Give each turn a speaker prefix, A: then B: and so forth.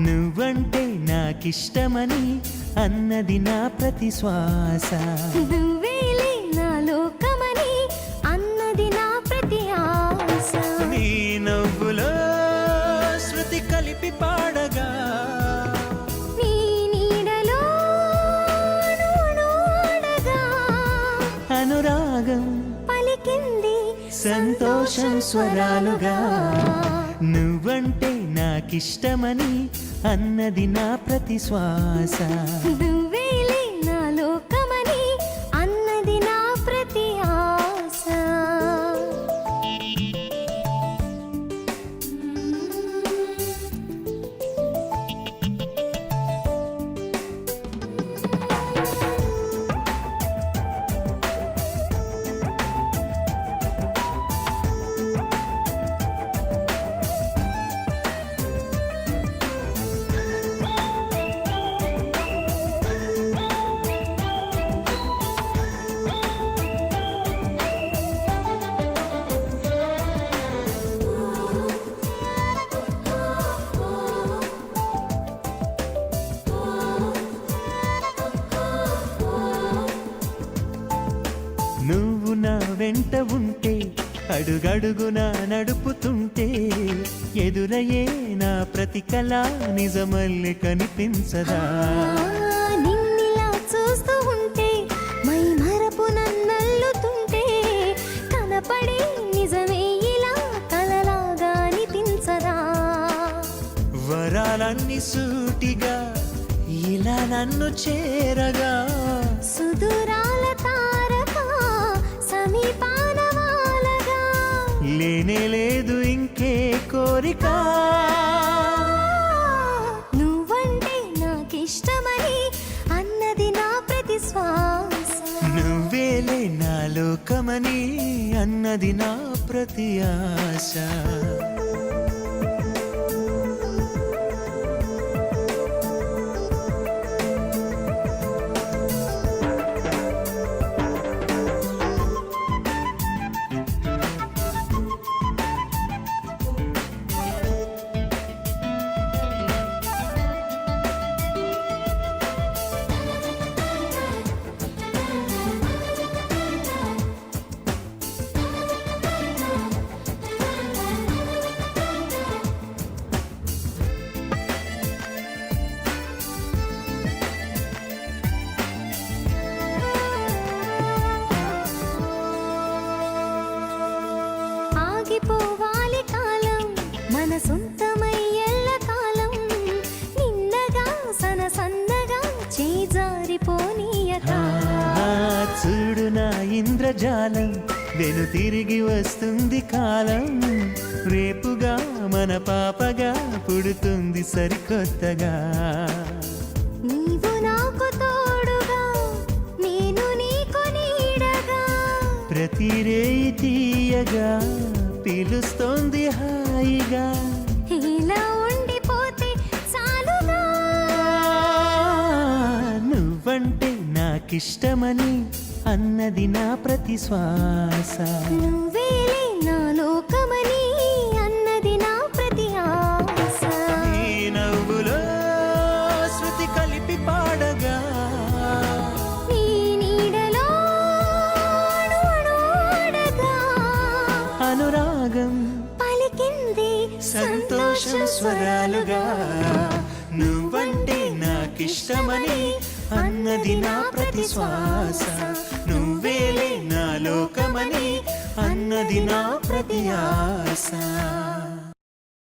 A: నువ్వంటే నాకిష్టమని అన్నది నా ప్రతి శ్వాస.
B: నువ్వేలే నా లోకమని అన్నది నా ప్రతి ఆశ.
A: నీ నవ్వులో శృతి కలిపి పాడగా
B: నీ నీడలో నూనూడగా
A: అనురాగం
B: పలికింది
A: సంతోషం స్వరాలుగా. నువ్వంటే నాకిష్టమని అన్నది నా ప్రతి శ్వాస.
B: నువ్వేలే నా లోకమని అన్నది నా ప్రతి ఆశ.
A: నువ్వు నా వెంట ఉంటే అడుగడుగునా నడుపుతుంటే ఎదురయ్యే నా ప్రతి కళ నిజమల్లె కనిపించదా.
B: నిన్నిలా చూస్తూ ఉంటే మై మరపు నన్నల్లుతుంటే కనపడే నిజమే ఇలా కలలాగా అనిపించదా.
A: వరాలన్నీ సూటిగా ఇలా నన్ను చేరగా
B: సుదూరాల తారక సమీపాన వాలగా
A: లేనే లేదు ఇంకే కోరిక.
B: నువ్వంటే నాకిష్టమని అన్నది నా ప్రతి శ్వాస.
A: నువ్వేలే నా లోకమని అన్నది నా ప్రతి ఆశ.
B: ఆగిపోవాలి కాలం మన సొంతమై ఎల్ల కాలం నిన్నగా సన్నగా చేజారిపోనీయక.
A: చూడు నా ఇంద్రజాలం వెను తిరిగి వస్తుంది కాలం. రేపుగా మన పాపగా పుడుతుంది సరికొత్తగా.
B: నీవు నాకు తోడుగా నేను నీకు నీడగా
A: ప్రతి రేయి తీయగా పిలుస్తోంది హాయిగా.
B: ఇలా ఉండిపోతే చాలుగా.
A: నువ్వంటే నాకిష్టమని అన్నది నా ప్రతి శ్వాస.
B: నువ్వేలే నా లోకమని అన్నది నా ప్రతి ఆశ.
A: నీ నవ్వులో శృతి కలిపి పాడగా
B: నీ నీడలో నూనూడగా
A: అనురాగం
B: పలికింది
A: సంతోషం స్వరాలుగా. నువ్వంటే నాకిష్టమని అన్నది నా ప్రతి శ్వాస. నువ్వేలే నా లోకమని అన్నది నా ప్రతి ఆశ.